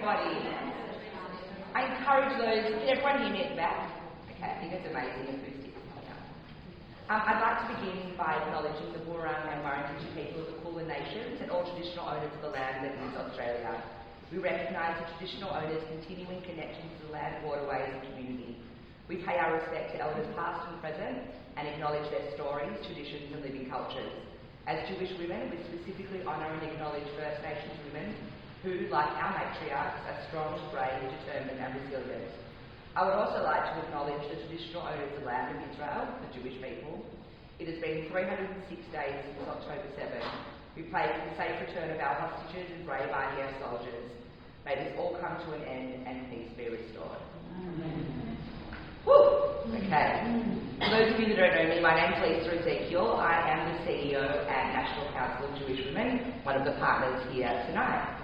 everybody. I encourage those, can everyone hear me at the back? Okay, I think it's amazing acoustics. I'd like to begin by acknowledging the Wurrung and Wurundjeri people of the Kulin Nations and all traditional owners of the land that is Australia. We recognise the traditional owners' continuing connection to the land, waterways and community. We pay our respect to elders past and present and acknowledge their stories, traditions and living cultures. As Jewish women, we specifically honour and acknowledge First Nations women who, like our matriarchs, are strong, brave, determined and resilient. I would also like to acknowledge the traditional owners of the land of Israel, the Jewish people. It has been 306 days since October 7. We pray for the safe return of our hostages and brave IDF soldiers. May this all come to an end and peace be restored. Amen. Whew. Okay. For those of you that don't know me, my name's Lisa Ezekiel. I am the CEO and National Council of Jewish Women, one of the partners here tonight.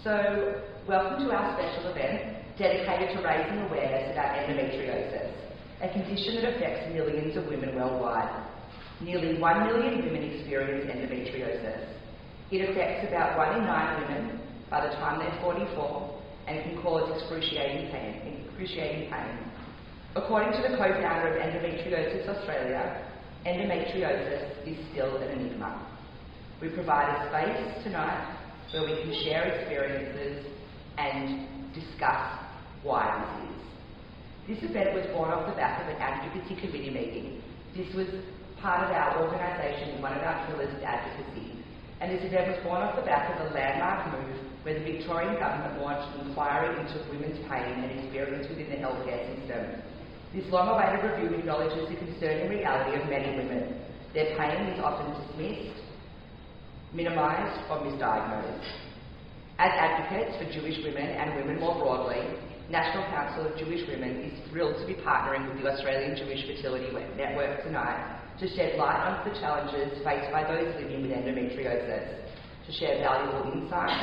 So, welcome to our special event dedicated to raising awareness about endometriosis, a condition that affects millions of women worldwide. Nearly 1 million women experience endometriosis. It affects about 1 in 9 women by the time they're 44 and can cause excruciating pain. According to the co-founder of Endometriosis Australia, endometriosis is still an enigma. We provide a space tonight where we can share experiences and discuss why this is. This event was born off the back of an advocacy committee meeting. This was part of our organisation, one of our pillars is advocacy. And this event was born off the back of a landmark move where the Victorian government launched an inquiry into women's pain and experience within the healthcare system. This long-awaited review acknowledges the concerning reality of many women. Their pain is often dismissed, minimised or misdiagnosed. As advocates for Jewish women and women more broadly, National Council of Jewish Women is thrilled to be partnering with the Australian Jewish Fertility Network tonight to shed light on the challenges faced by those living with endometriosis, to share valuable insights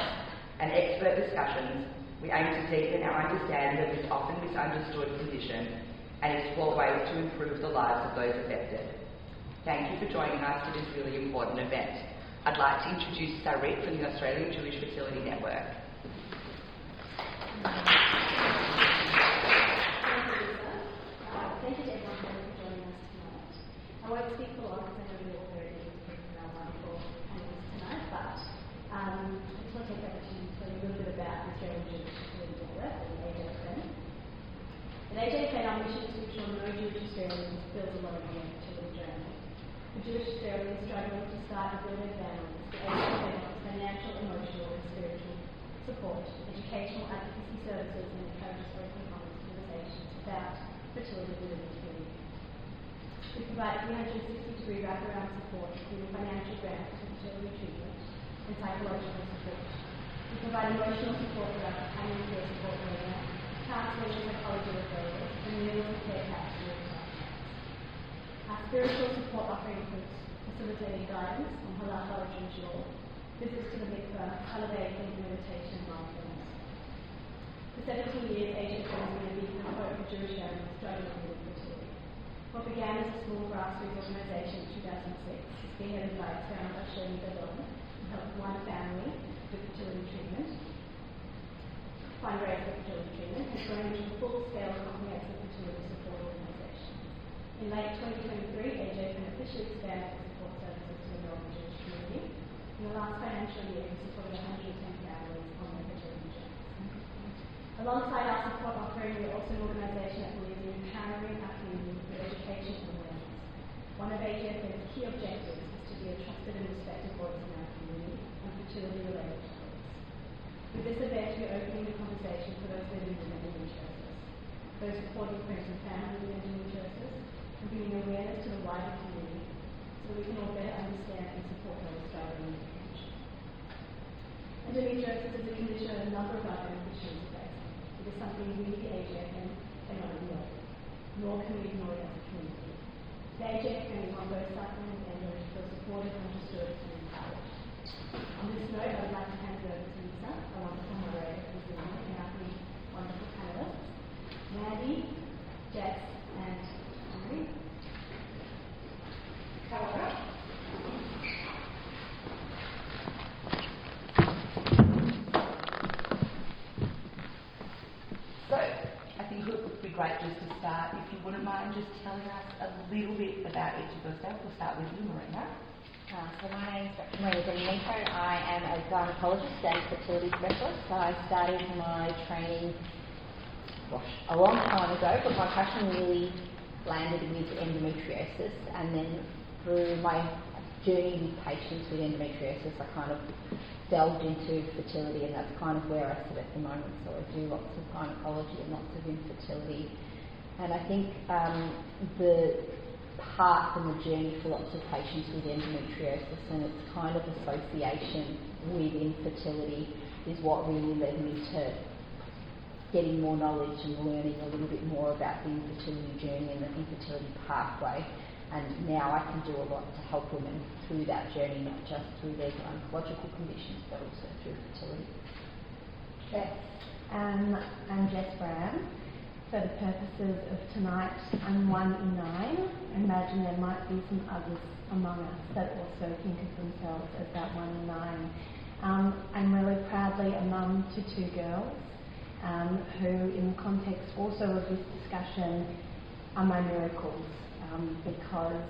and expert discussions. We aim to deepen our understanding of this often misunderstood condition and explore ways to improve the lives of those affected. Thank you for joining us for this really important event. I'd like to introduce Sarit from the Australian Jewish Fertility Network. Thank you to everyone for joining us tonight. I won't speak for long because I know we're all very busy with our wonderful panelists tonight, but I just want to take the opportunity to tell you a little bit about the Australian Jewish Fertility Network, or the AJFN. At AJFN, our mission is to ensure no Jewish Australians feels alone in their fertility journey. For Jewish Australians struggling to start and build their families, the AJFN offers financial, emotional and spiritual support, educational advocacy services and encourages open conversations about fertility within the community. We provide 360-degree wraparound support, including financial grants for fertility treatment and psychological support. We provide emotional support through our companion care support program, counselling and psychology referrals, and meals and care packs for all partners. Our spiritual support offering includes facilitating guidance on halacha or Jewish law, visits to the mikveh, elevating meditation and mindfulness. For 17 years, AJFN has been a beacon of hope for Jewish families struggling with fertility. What began as a small grassroots organisation in 2006 is spearheaded by its founder, Shirley Bedon, who helped one family with fertility treatment, fundraise for fertility treatment, has grown into a full-scale comprehensive fertility support organisation. In late 2023, AJFN officially expanded its support services to the Melbourne Jewish community. In the last financial year, we supported 110 families on their fertility journeys. Alongside our support offering, we are also an organisation that believes in empowering our community with education and awareness. One of AJFN's key objectives is to be a trusted and respected voice in our community on fertility-related topics. With this event, we are opening the conversation for those living with endometriosis, those supporting friends and family with endometriosis, and bringing awareness to the wider community so we can all better understand and support those struggling with the condition. Endometriosis is a condition that a number of our beneficiaries are facing. It is something we, the AJFN, cannot ignore, nor can we ignore it as a community. The AJFN want those suffering with endo to feel supported, understood, and empowered. On this note, I would like to hand it over to Lisa, a wonderful moderator for this evening, and our three wonderful panelists, Mandy, Jess, and Henry. Hello. each of yourself. We'll start with you, Marina. So my name is Dr. Marina D'Amico. I am a gynaecologist and fertility specialist. So I started my training a long time ago, but my passion really landed with endometriosis, and then through my journey with patients with endometriosis I kind of delved into fertility, and that's kind of where I sit at the moment. So I do lots of gynaecology and lots of infertility, and I think the path and the journey for lots of patients with endometriosis and its kind of association with infertility is what really led me to getting more knowledge and learning a little bit more about the infertility journey and the infertility pathway. And now I can do a lot to help women through that journey, not just through their gynecological conditions, but also through fertility. Jess. I'm Jess Brown. For the purposes of tonight, I'm 1 in 9. Imagine there might be some others among us that also think of themselves as that 1 in 9. I'm really proudly a mum to 2 girls who, in the context also of this discussion, are my miracles, because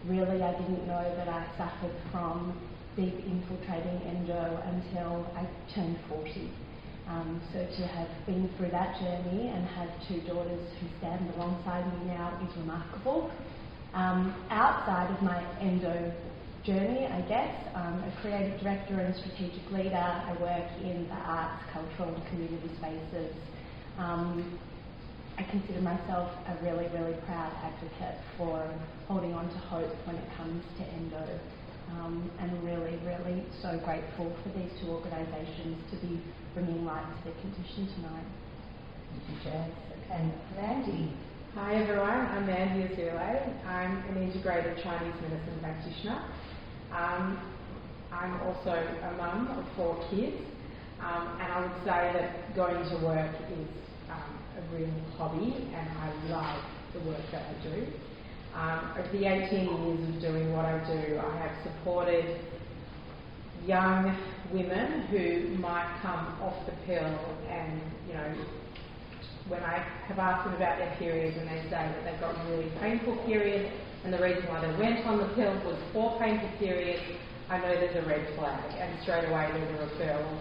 really I didn't know that I suffered from deep infiltrating endo until I turned 40. So to have been through that journey and have 2 daughters who stand alongside me now is remarkable. Outside of my endo journey, I guess, a creative director and strategic leader, I work in the arts, cultural and community spaces. I consider myself a really, really proud advocate for holding on to hope when it comes to endo. And really, really so grateful for these 2 organisations to be bringing light to the condition tonight. Thank you, Jess. And Mandy. Hi everyone, I'm Mandy Azule. I'm an integrated Chinese medicine practitioner. I'm also a mum of 4 kids, and I would say that going to work is a real hobby, and I love the work that I do. Over the 18 years of doing what I do, I have supported young women who might come off the pill, and when I have asked them about their periods and they say that they've got really painful periods and the reason why they went on the pill was for painful periods, I know there's a red flag, and straight away there's a referral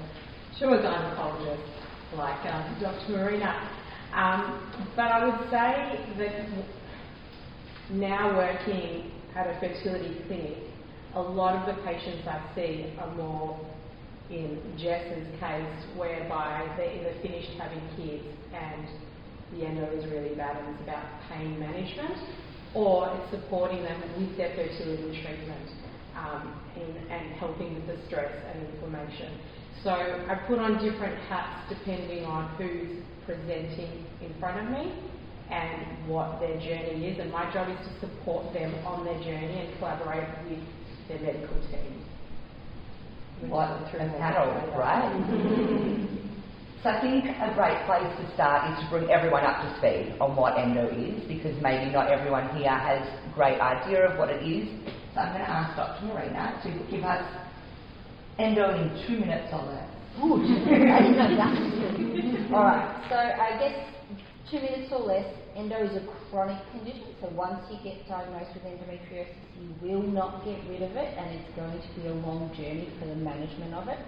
to a gynaecologist like Dr. Marina. But I would say that now working at a fertility clinic, a lot of the patients I see are more in Jess's case, whereby they're either finished having kids and the endo is really bad and it's about pain management, or it's supporting them with their fertility treatment and helping with the stress and inflammation. So I put on different hats depending on who's presenting in front of me and what their journey is, and my job is to support them on their journey and collaborate with their medical team. What a panel, right? So I think a great place to start is to bring everyone up to speed on what endo is, because maybe not everyone here has a great idea of what it is. So I'm going to ask Dr. Marina to give us endo in 2 minutes or less. Ooh, I didn't know that. Alright, so I guess 2 minutes or less. Endo is a chronic condition, so once you get diagnosed with endometriosis, you will not get rid of it, and it's going to be a long journey for the management of it.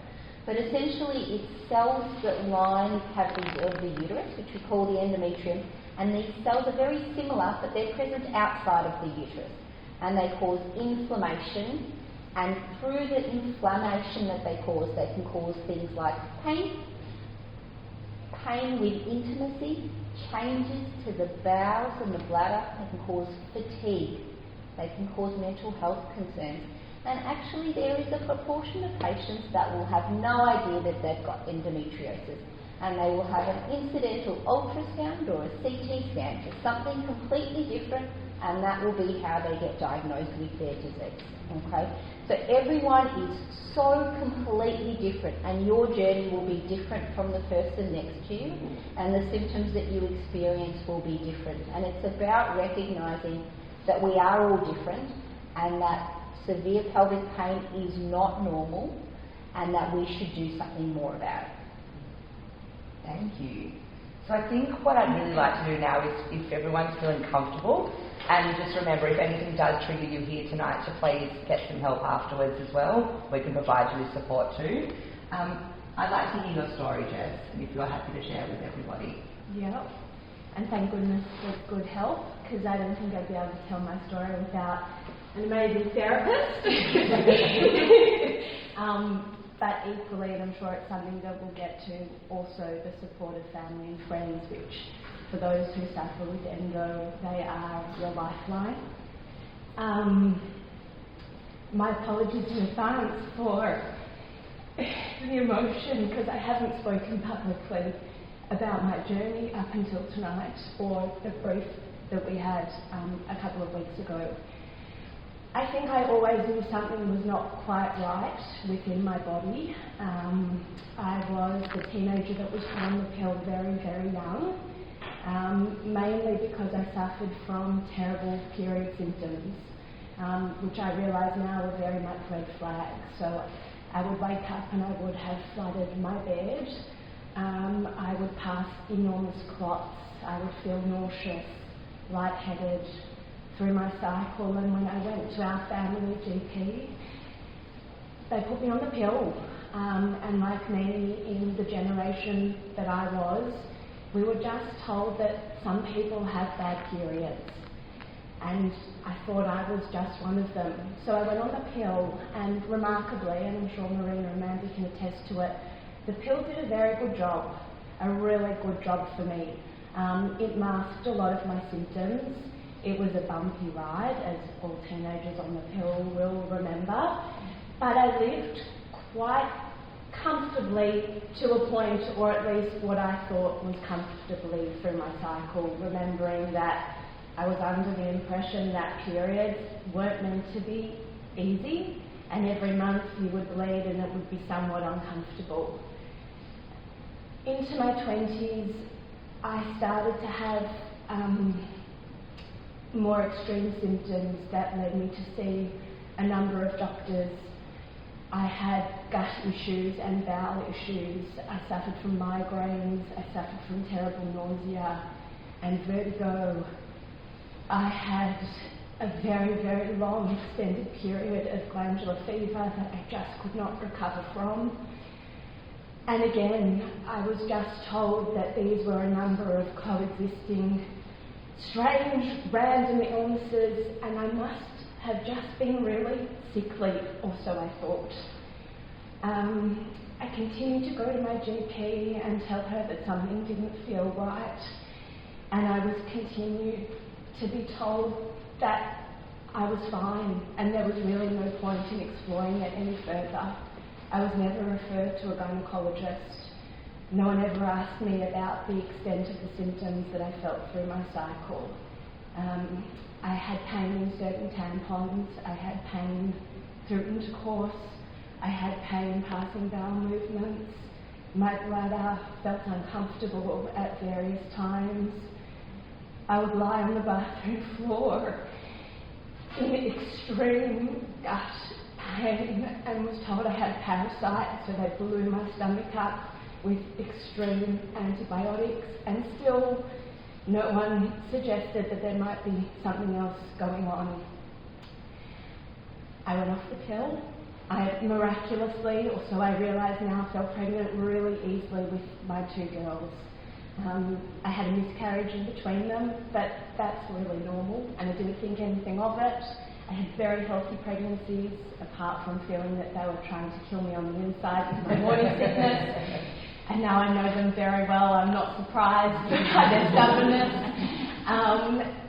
But essentially, it's cells that line the cavities of the uterus, which we call the endometrium, and these cells are very similar, but they're present outside of the uterus, and they cause inflammation, and through the inflammation that they can cause things like pain with intimacy, changes to the bowels and the bladder. They can cause fatigue. They can cause mental health concerns. And actually there is a proportion of patients that will have no idea that they've got endometriosis, and they will have an incidental ultrasound or a CT scan for something completely different, and that will be how they get diagnosed with their disease. Okay? So everyone is so completely different, and your journey will be different from the person next to you, and the symptoms that you experience will be different. And it's about recognising that we are all different, and that severe pelvic pain is not normal, and that we should do something more about it. Thank you. So I think what I'd really like to do now is, if everyone's feeling comfortable, And just remember, if anything does trigger you here tonight, to please get some help afterwards as well. We can provide you with support too. I'd like to hear your story, Jess, and if you're happy to share with everybody. Yep. And thank goodness for good help, because I don't think I'd be able to tell my story without an amazing therapist. But equally, and I'm sure it's something that we'll get to, also the support of family and friends, which for those who suffer with endo, they are your lifeline. My apologies in advance for the emotion, because I haven't spoken publicly about my journey up until tonight, or the brief that we had a couple of weeks ago. I think I always knew something was not quite right within my body. I was the teenager that was put on the pill very, very young, mainly because I suffered from terrible period symptoms, which I realise now were very much red flags. So I would wake up and I would have flooded my bed. I would pass enormous clots. I would feel nauseous, lightheaded through my cycle. And when I went to our family GP, they put me on the pill. And like many in the generation that I was, we were just told that some people have bad periods. And I thought I was just one of them. So I went on the pill, and remarkably, and I'm sure Marina and Mandy can attest to it, the pill did a very good job, a really good job for me. It masked a lot of my symptoms. It was a bumpy ride, as all teenagers on the pill will remember, but I lived quite comfortably to a point, or at least what I thought was comfortably through my cycle, remembering that I was under the impression that periods weren't meant to be easy, and every month you would bleed and it would be somewhat uncomfortable. Into my 20s, I started to have more extreme symptoms that led me to see a number of doctors. I had gut issues and bowel issues. I suffered from migraines. I suffered from terrible nausea and vertigo. I had a very, very long extended period of glandular fever that I just could not recover from. And again, I was just told that these were a number of coexisting, strange, random illnesses, and I must have just been really sickly, or so I thought. I continued to go to my GP and tell her that something didn't feel right, and I was continued to be told that I was fine, and there was really no point in exploring it any further. I was never referred to a gynaecologist. No one ever asked me about the extent of the symptoms that I felt through my cycle. I had pain in certain tampons. I had pain through intercourse. I had pain passing bowel movements. My bladder felt uncomfortable at various times. I would lie on the bathroom floor in extreme gut pain and was told I had parasites, so they blew my stomach up with extreme antibiotics, and still no one suggested that there might be something else going on. I went off the pill. I miraculously, or so I realise now, fell pregnant really easily with my two girls. I had a miscarriage in between them, but that's really normal, and I didn't think anything of it. I had very healthy pregnancies, apart from feeling that they were trying to kill me on the inside with my morning sickness. And now I know them very well. I'm not surprised by their stubbornness.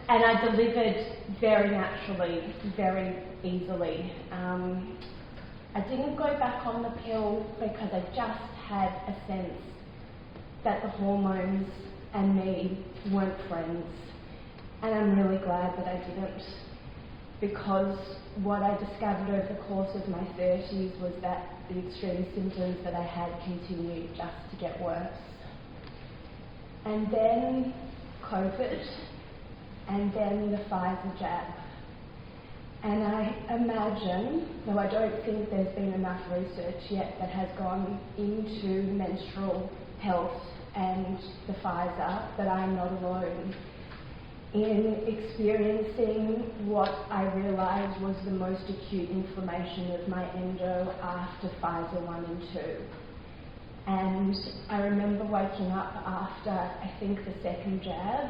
And I delivered very naturally, very easily. I didn't go back on the pill because I just had a sense that the hormones and me weren't friends. And I'm really glad that I didn't, because what I discovered over the course of my 30s was that the extreme symptoms that I had continued just to get worse. And then COVID, and then the Pfizer jab. And I imagine, though I don't think there's been enough research yet that has gone into menstrual health and the Pfizer, that I'm not alone. in experiencing what I realised was the most acute inflammation of my endo after Pfizer 1 and 2. And I remember waking up after, I think, the second jab,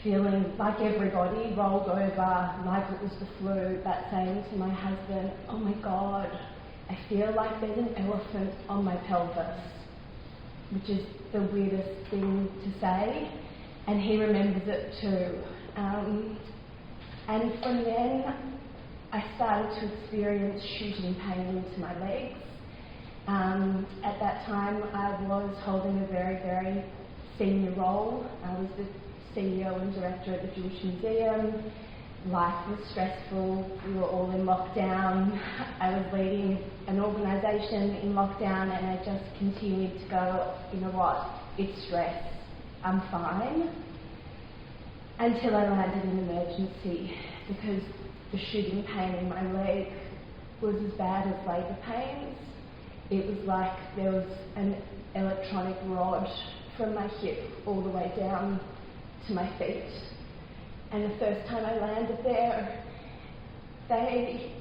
feeling like everybody rolled over, like it was the flu, but saying to my husband, "Oh my God, I feel like there's an elephant on my pelvis," which is the weirdest thing to say, and he remembers it too. And from then, I started to experience shooting pain into my legs. At that time, I was holding a very, very senior role. I was the CEO and director at the Jewish Museum. Life was stressful. We were all in lockdown. I was leading an organisation in lockdown, and I just continued to go, you know what, it's stress. I'm fine. Until I landed in emergency, because the shooting pain in my leg was as bad as labour pains. It was like there was an electronic rod from my hip all the way down to my feet. And the first time I landed there, they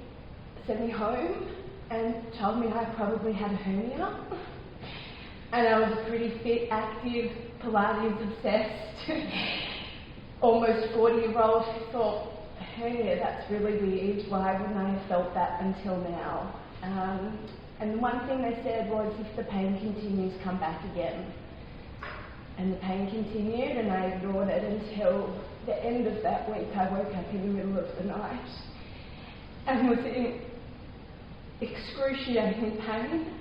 sent me home and told me I probably had a hernia. And I was a pretty fit, active, Pilates obsessed, almost 40-year-old who thought, a hernia, that's really weird. Why wouldn't I have felt that until now? And the one thing they said was, if the pain continues, come back again. And the pain continued, and I ignored it until the end of that week. I woke up in the middle of the night and was in excruciating pain,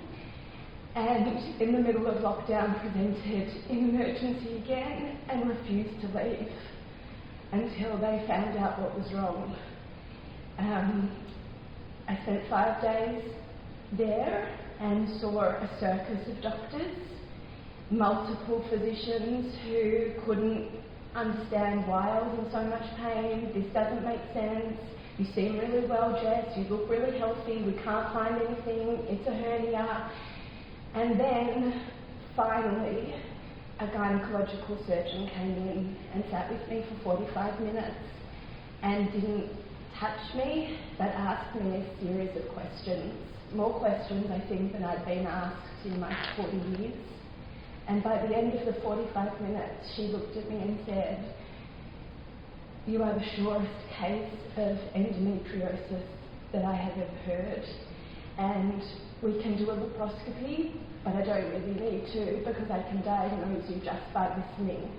and in the middle of lockdown presented in emergency again and refused to leave until they found out what was wrong. I spent 5 days there and saw a circus of doctors, multiple physicians who couldn't understand why I was in so much pain. This doesn't make sense. You seem really well, Jess. You look really healthy. We can't find anything. It's a hernia. And then, finally, a gynecological surgeon came in and sat with me for 45 minutes and didn't touch me, but asked me a series of questions. More questions, I think, than I'd been asked in my 40 years. And by the end of the 45 minutes, she looked at me and said, "You are the surest case of endometriosis that I have ever heard. And we can do a laparoscopy, but I don't really need to because I can diagnose you just by listening."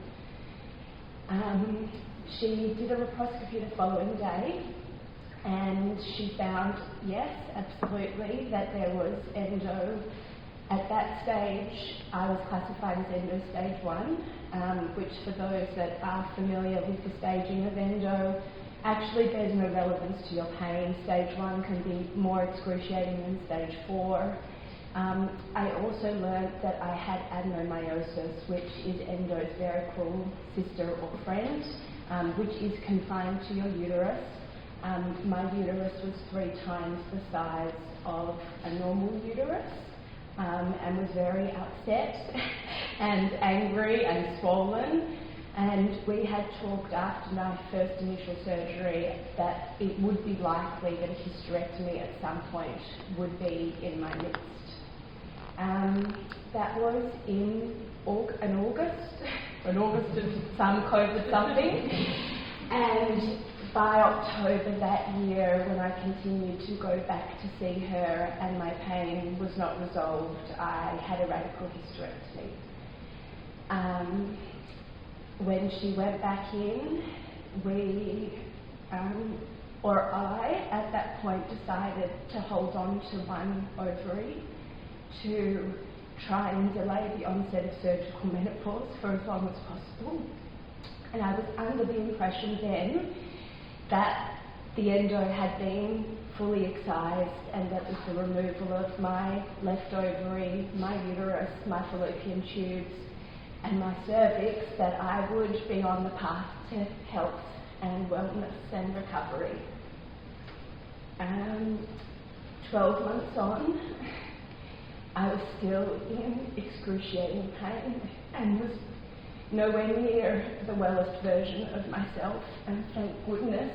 She did a laparoscopy the following day, and she found, yes, absolutely, that there was endo. At that stage, I was classified as endo stage 1, which for those that are familiar with the staging of endo, actually bears no relevance to your pain. Stage 1 can be more excruciating than stage 4. I also learned that I had adenomyosis, which is endo's very cruel sister or friend, which is confined to your uterus. My uterus was 3 times the size of a normal uterus, and was very upset and angry and swollen. And we had talked after my first initial surgery that it would be likely that a hysterectomy at some point would be in my midst. That was in August of some COVID something. And by October that year, when I continued to go back to see her and my pain was not resolved, I had a radical hysterectomy. When she went back in, I at that point decided to hold on to one ovary to try and delay the onset of surgical menopause for as long as possible. And I was under the impression then that the endo had been fully excised, and that with the removal of my left ovary, my uterus, my fallopian tubes and my cervix, that I would be on the path to health and wellness and recovery. 12 months on, I was still in excruciating pain and was nowhere near the wellest version of myself, and thank goodness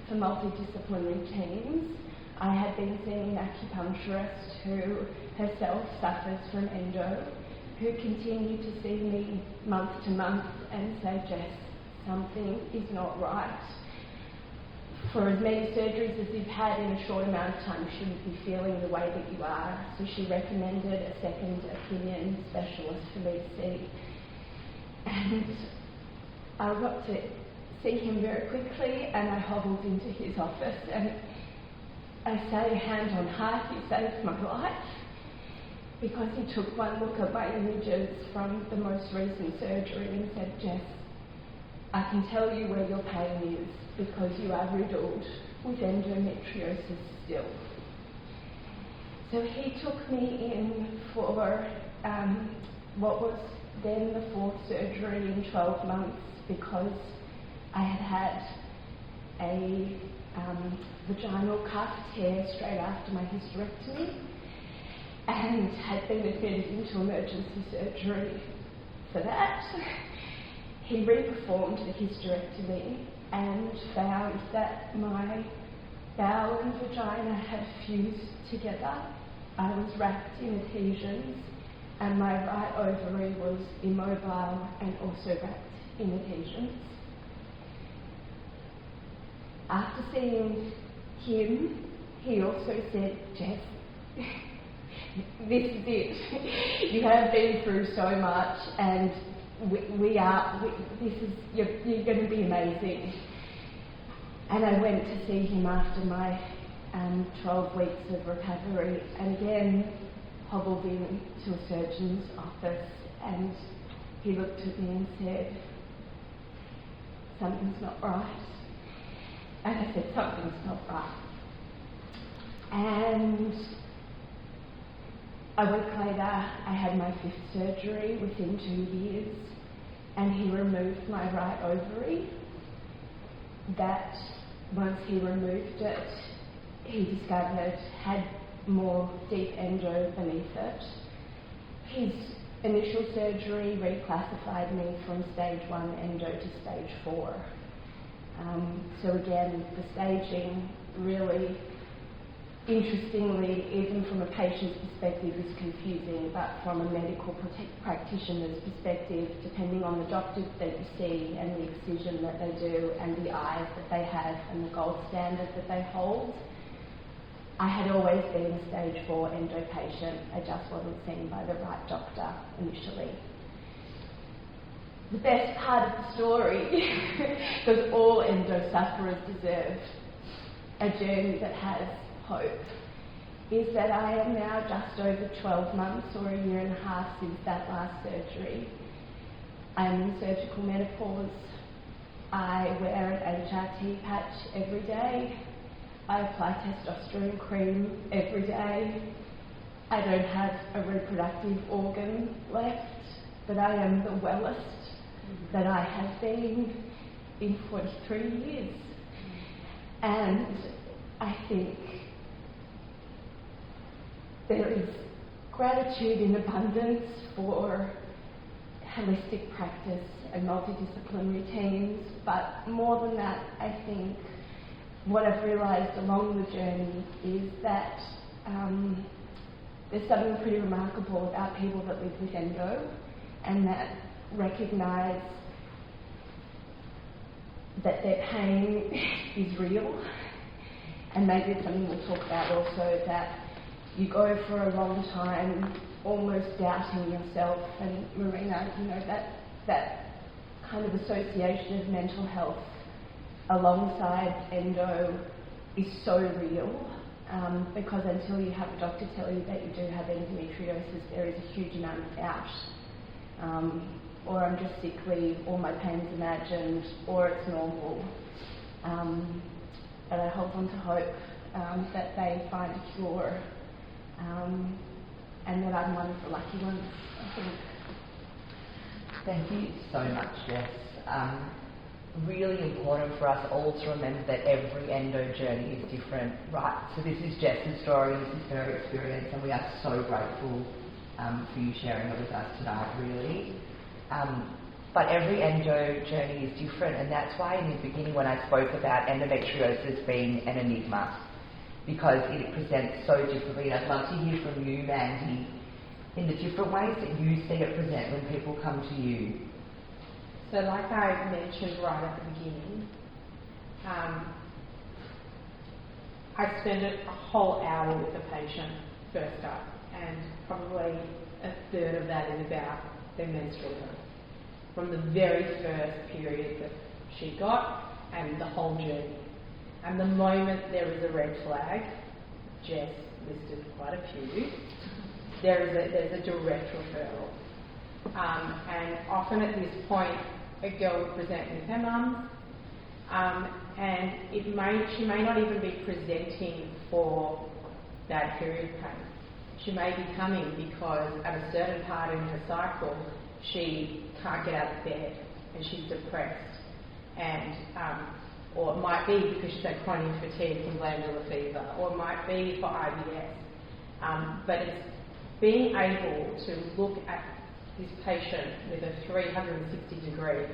for multidisciplinary teams. I had been seeing an acupuncturist who herself suffers from endo, who continued to see me month to month and say, Jess, something is not right. For as many surgeries as you've had in a short amount of time, you shouldn't be feeling the way that you are. So she recommended a second opinion specialist for me to see. And I got to see him very quickly, and I hobbled into his office, and I say, hand on heart, he saved my life, because he took one look at my images from the most recent surgery and said, Jess, I can tell you where your pain is, because you are riddled with endometriosis still. So he took me in for what was then the 4th surgery in 12 months, because I had had a vaginal cuff tear straight after my hysterectomy, and had been admitted into emergency surgery for that. He re-performed the hysterectomy and found that my bowel and vagina had fused together. I was wrapped in adhesions, and my right ovary was immobile and also wrapped in adhesions. After seeing him, he also said, Jess, this is it. You have been through so much, and you're going to be amazing. And I went to see him after my 12 weeks of recovery, and again hobbled into a surgeon's office, and he looked at me and said, something's not right. And I said, something's not right. And a week later, I had my 5th surgery within 2 years, and he removed my right ovary. That, once he removed it, he discovered had more deep endo beneath it. His initial surgery reclassified me from stage 1 endo to stage 4. So again, the staging really, interestingly, even from a patient's perspective, is confusing, but from a medical practitioner's perspective, depending on the doctor that you see and the excision that they do and the eyes that they have and the gold standard that they hold, I had always been a stage 4 endo patient. I just wasn't seen by the right doctor initially. The best part of the story, because all endo sufferers deserve a journey that has hope, is that I am now just over 12 months or a year and a half since that last surgery. I'm in surgical menopause. I wear an HRT patch every day. I apply testosterone cream every day. I don't have a reproductive organ left, but I am the wellest that I have been in 43 years. And I think there is gratitude in abundance for holistic practice and multidisciplinary teams, but more than that, I think what I've realised along the journey is that there's something pretty remarkable about people that live with endo, and that recognise that their pain is real. And maybe it's something we'll talk about also, that you go for a long time almost doubting yourself, and Marina, you know, that kind of association of mental health alongside endo is so real, because until you have a doctor tell you that you do have endometriosis, there is a huge amount of doubt. Or I'm just sickly, or my pain's imagined, or it's normal. But I hold on to hope that they find a cure, and that I'm one of the lucky ones, I think. Thank you so much, Jess. Really important for us all to remember that every endo journey is different, right? So this is Jess's story, this is her experience, and we are so grateful for you sharing it with us tonight, really. But every endo journey is different, and that's why in the beginning when I spoke about endometriosis being an enigma, because it presents so differently. And I'd love to hear from you, Mandy, in the different ways that you see it present when people come to you. So like I mentioned right at the beginning, I spend a whole hour with the patient first up, and probably a third of that is about their menstrual health. From the very first period that she got and the whole journey. And the moment there is a red flag, Jess listed quite a few, there's a direct referral. And often at this point, a girl will present with her mum, and she may not even be presenting for bad period pain. She may be coming because at a certain part in her cycle, she can't get out of bed and she's depressed, and or it might be because she's had chronic fatigue from glandular fever, or it might be for IBS. But it's being able to look at this patient with a 360-degree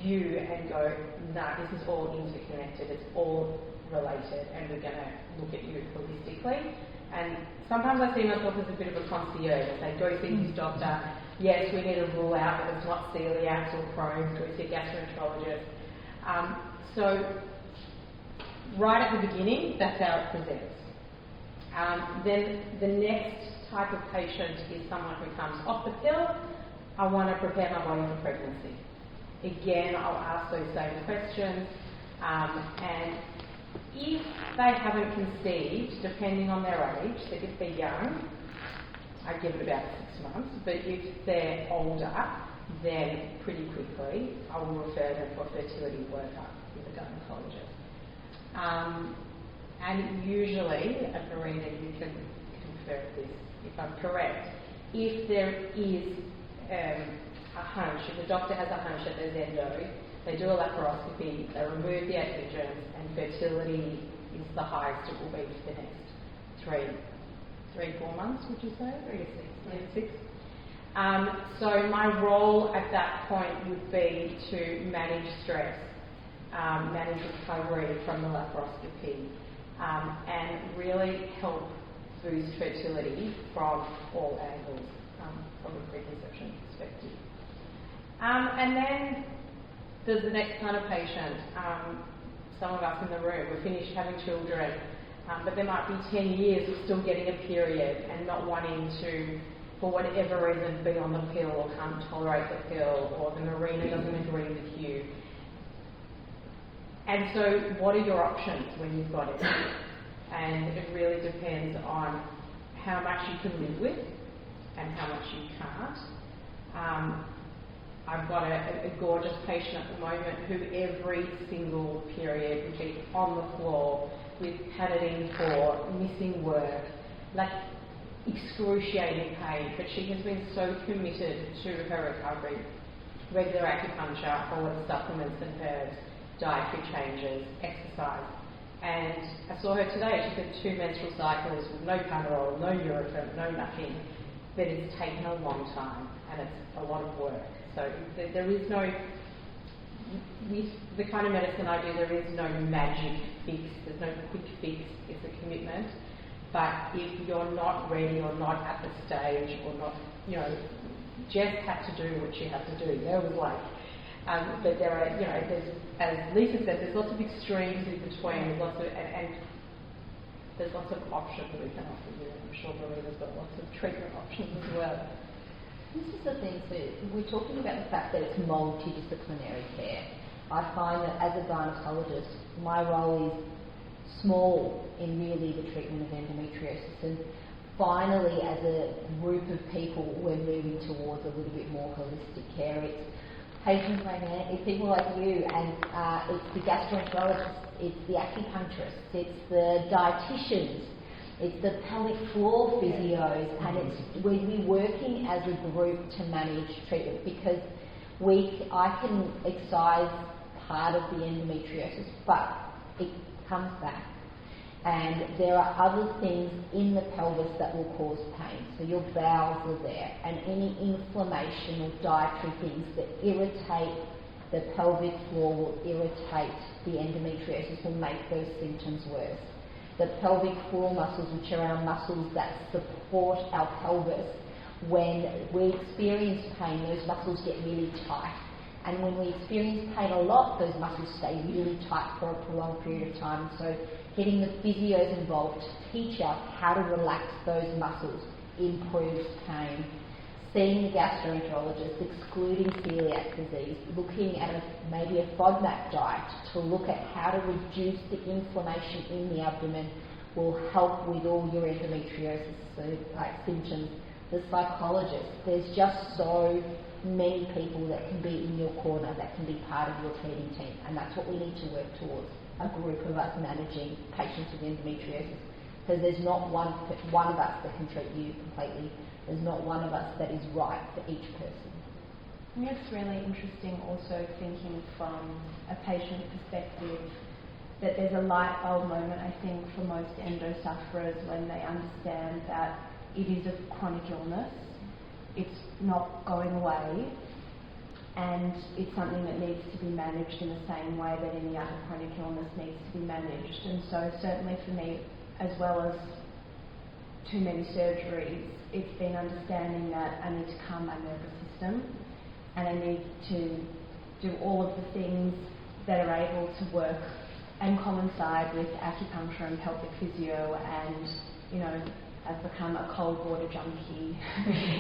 view and go, nah, this is all interconnected, it's all related, and we're going to look at you holistically. And sometimes I see myself as a bit of a concierge. I say, go see this doctor. Yes, we need to rule out that it's not celiac or Crohn's. Go see a gastroenterologist. So right at the beginning, that's how it presents. Then the next type of patient is someone who comes off the pill. I want to prepare my body for pregnancy. Again, I'll ask those same questions. And if they haven't conceived, depending on their age, so if they're young, I give it about 6 months, but if they're older, then pretty quickly I will refer them for fertility workup with a gynecologist. And usually, and Marina, you can confirm this if I'm correct, if there is a hunch, if the doctor has a hunch that there's endo, they do a laparoscopy, they remove the estrogens, and fertility is the highest it will be for the next 4 months, would you say? 3 to 6. Yeah, 6. So my role at that point would be to manage stress, manage recovery from the laparoscopy, and really help boost fertility from all angles, from a preconception perspective. And then there's the next kind of patient. Some of us in the room, we're finished having children, but there might be 10 years of still getting a period and not wanting to, for whatever reason, be on the pill or can't tolerate the pill, or the Marina doesn't agree with you. And so what are your options when you've got it? And it really depends on how much you can live with and how much you can't. I've got a gorgeous patient at the moment who every single period would be on the floor with padded in for, missing work, like excruciating pain, but she has been so committed to her recovery. Regular acupuncture, all the supplements and herbs, dietary changes, exercise. And I saw her today, she's had 2 menstrual cycles with no Panadol, no Nurofen, no nothing, but it's taken a long time and it's a lot of work. So there is no, with the kind of medicine I do, there is no magic fix, there's no quick fix, it's a commitment. But if you're not ready or not at the stage or not, Jess had to do what she had to do. There was like, but there are, there's, as Lisa said, there's lots of extremes in between, there's lots of, and there's lots of options that we can offer you. I'm sure Marina's got lots of treatment options as well. This is the thing too, we're talking about the fact that it's multidisciplinary care. I find that as a gynecologist, my role is small in really the treatment of endometriosis, and finally as a group of people we're moving towards a little bit more holistic care. It's patients like that, it's people like you, and it's the gastroenterologists, it's the acupuncturists, it's the dietitians, it's the pelvic floor physios, and we're working as a group to manage treatment, because I can excise part of the endometriosis, but it comes back. And there are other things in the pelvis that will cause pain. So your bowels are there, and any inflammation or dietary things that irritate the pelvic floor will irritate the endometriosis, will make those symptoms worse. The pelvic floor muscles, which are our muscles that support our pelvis, when we experience pain, those muscles get really tight. And when we experience pain a lot, those muscles stay really tight for a prolonged period of time. So getting the physios involved to teach us how to relax those muscles improves pain. Seeing the gastroenterologist, excluding celiac disease, looking at maybe a FODMAP diet to look at how to reduce the inflammation in the abdomen will help with all your endometriosis symptoms. The psychologist, there's just so many people that can be in your corner, that can be part of your treating team, and that's what we need to work towards, a group of us managing patients with endometriosis, because there's not one of us that can treat you completely. There's not one of us that is right for each person. I think it's really interesting also thinking from a patient perspective that there's a light bulb moment, I think, for most endo sufferers when they understand that it is a chronic illness, it's not going away, and it's something that needs to be managed in the same way that any other chronic illness needs to be managed. And so certainly for me, as well as too many surgeries, it's been understanding that I need to calm my nervous system, and I need to do all of the things that are able to work and coincide with acupuncture and pelvic physio, and, you know, I've become a cold water junkie.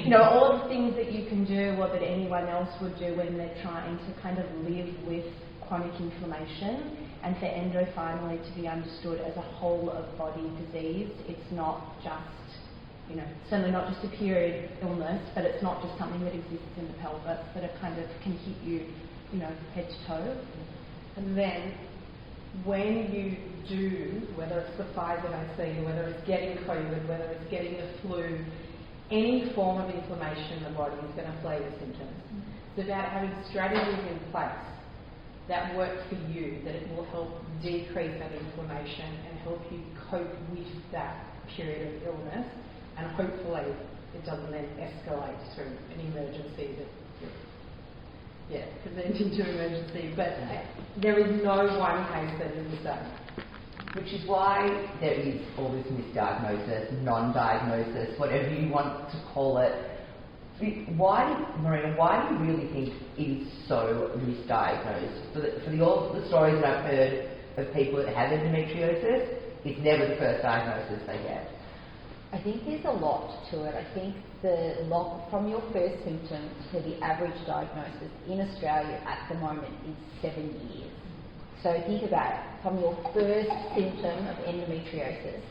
You know, all of the things that you can do or that anyone else would do when they're trying to kind of live with chronic inflammation, and for endo finally to be understood as a whole of body disease. It's not just, you know, certainly not just a period illness, but it's not just something that exists in the pelvis, that it kind of can hit you, you know, head to toe. And then when you do, whether it's the Pfizer vaccine, whether it's getting COVID, whether it's getting the flu, any form of inflammation in the body is going to flavour symptoms. It's about having strategies in place that work for you, that it will help decrease that inflammation and help you cope with that period of illness, and hopefully it doesn't then escalate through an emergency that presenting to emergency, but there is no one case that is the same. Which is why there is all this misdiagnosis, non-diagnosis, whatever you want to call it. Marina, why do you really think it is so misdiagnosed? For all the stories that I've heard of people that have endometriosis, it's never the first diagnosis they get. I think there's a lot to it. I think from your first symptom to the average diagnosis in Australia at the moment is 7 years. So think about it. From your first symptom of endometriosis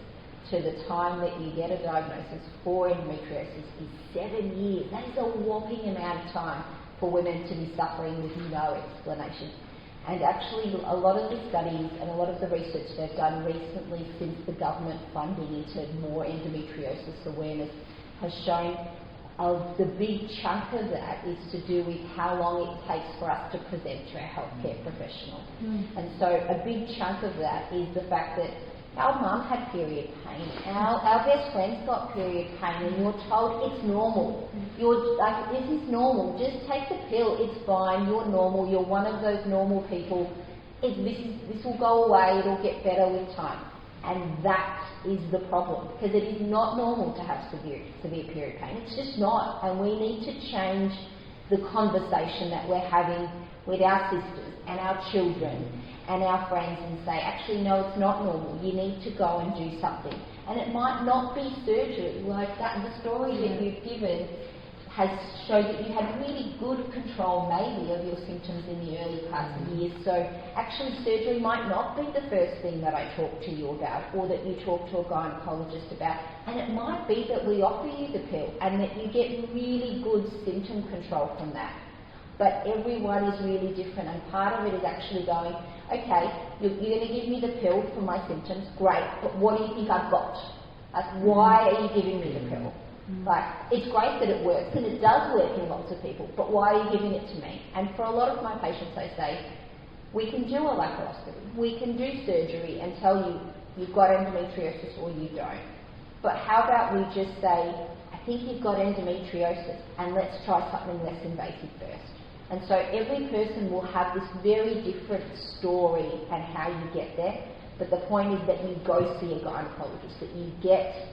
to the time that you get a diagnosis for endometriosis is 7 years. That is a whopping amount of time for women to be suffering with no explanation. And actually, a lot of the studies and a lot of the research they've done recently since the government funding into more endometriosis awareness has shown the big chunk of that is to do with how long it takes for us to present to a healthcare professional. And so a big chunk of that is the fact that our mum had period pain, our best friends got period pain, and you're told it's normal. You're like, this is normal, just take the pill, it's fine, you're normal, you're one of those normal people, this will go away, it'll get better with time. And that is the problem, because it is not normal to have severe period pain. It's just not, and we need to change the conversation that we're having with our sisters and our children and our friends and say, actually, no, it's not normal. You need to go and do something. And it might not be surgery, like that. The story that you've given has showed that you had really good control, maybe, of your symptoms in the early parts of the year. So actually, surgery might not be the first thing that I talk to you about, or that you talk to a gynecologist about. And it might be that we offer you the pill and that you get really good symptom control from that. But everyone is really different, and part of it is actually going, okay, you're going to give me the pill for my symptoms, great, but what do you think I've got? Like, why are you giving me the pill? Like, it's great that it works, and it does work in lots of people, but why are you giving it to me? And for a lot of my patients, they say, we can do a laparoscopy, we can do surgery and tell you you've got endometriosis or you don't. But how about we just say, I think you've got endometriosis and let's try something less invasive first. And so every person will have this very different story and how you get there. But the point is that you go see a gynecologist, that you get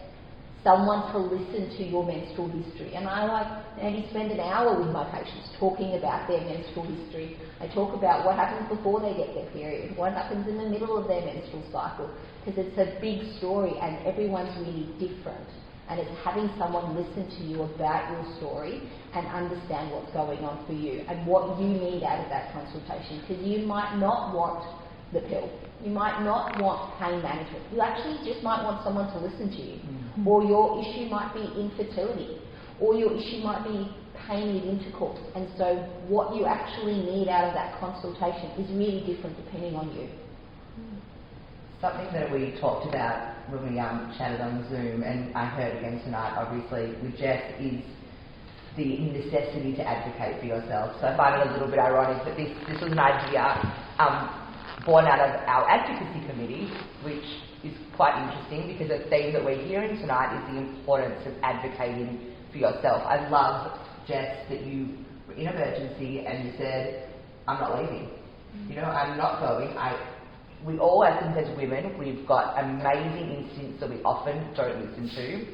someone to listen to your menstrual history. And I maybe spend an hour with my patients talking about their menstrual history. I talk about what happens before they get their period, what happens in the middle of their menstrual cycle, because it's a big story and everyone's really different. And it's having someone listen to you about your story and understand what's going on for you and what you need out of that consultation. Because you might not want the pill. You might not want pain management. You actually just might want someone to listen to you. Mm-hmm. Or your issue might be infertility. Or your issue might be pain with intercourse. And so what you actually need out of that consultation is really different depending on you. Something that we talked about when we chatted on Zoom, and I heard again tonight, obviously, with Jess, is the necessity to advocate for yourself. So I find it a little bit ironic that this was an idea born out of our advocacy committee, which is quite interesting because the theme that we're hearing tonight is the importance of advocating for yourself. I love, Jess, that you were in emergency and you said, I'm not leaving. You know, I'm not going. We all, I think, as women, we've got amazing instincts that we often don't listen to.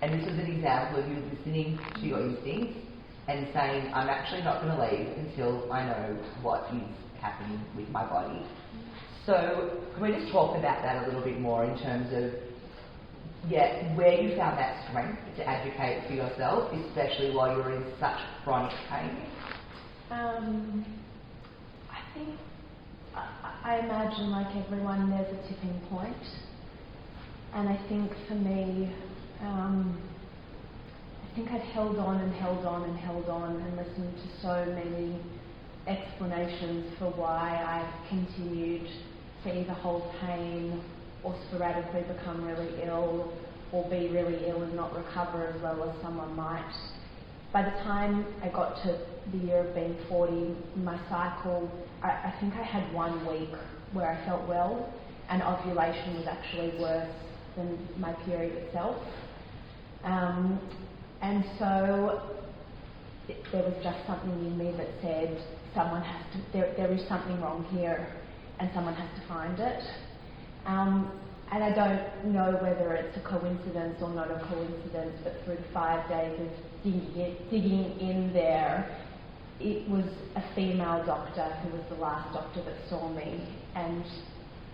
And this is an example of you listening to your instincts and saying, I'm actually not going to leave until I know what is happening with my body. So can we just talk about that a little bit more in terms of, where you found that strength to advocate for yourself, especially while you're in such chronic pain? I think, I imagine, like everyone, there's a tipping point. And I think for me, I think I'd held on and held on and held on and listened to so many explanations for why I've continued to either hold pain or sporadically become really ill or be really ill and not recover as well as someone might. By the time I got to the year of being 40, my cycle, I think I had 1 week where I felt well, and ovulation was actually worse than my period itself. And so there was just something in me that said, someone has to, there is something wrong here, and someone has to find it. And I don't know whether it's a coincidence or not a coincidence, but through the 5 days of digging in there, it was a female doctor who was the last doctor that saw me, and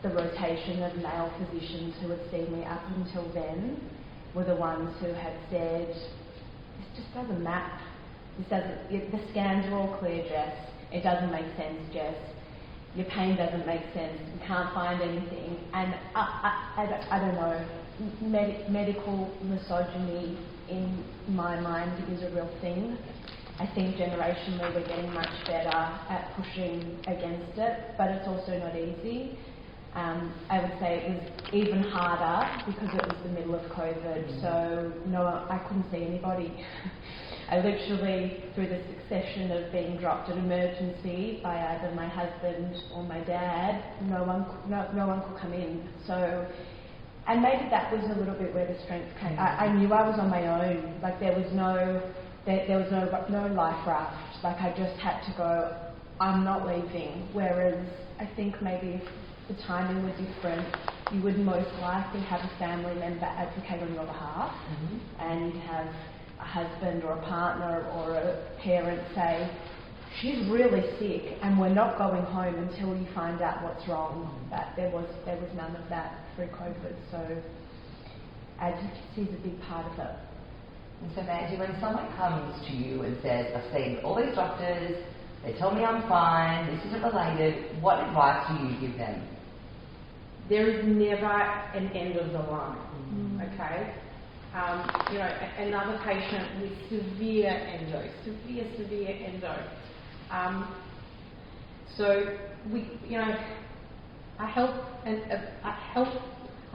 the rotation of male physicians who had seen me up until then were the ones who had said, this just doesn't map. The scans are all clear, Jess. It doesn't make sense, Jess. Your pain doesn't make sense. You can't find anything. And I don't know. Medical misogyny in my mind is a real thing. I think generationally we're getting much better at pushing against it, but it's also not easy. I would say it was even harder because it was the middle of COVID, so I couldn't see anybody. I literally, through the succession of being dropped at emergency by either my husband or my dad, no one could come in. So, and maybe that was a little bit where the strength came. I knew I was on my own. Like there was no life raft. Like I just had to go, I'm not leaving. Whereas I think maybe if the timing were different, you would most likely have a family member advocate on your behalf, and you'd have a husband or a partner or a parent say, she's really sick and we're not going home until you find out what's wrong. But there was none of that through COVID, so advocacy is a big part of it. And so Mandy, when someone comes to you and says, I've seen all these doctors, they tell me I'm fine, this isn't related, what advice do you give them? There is never an end of the line, okay? Another patient with severe endo. So I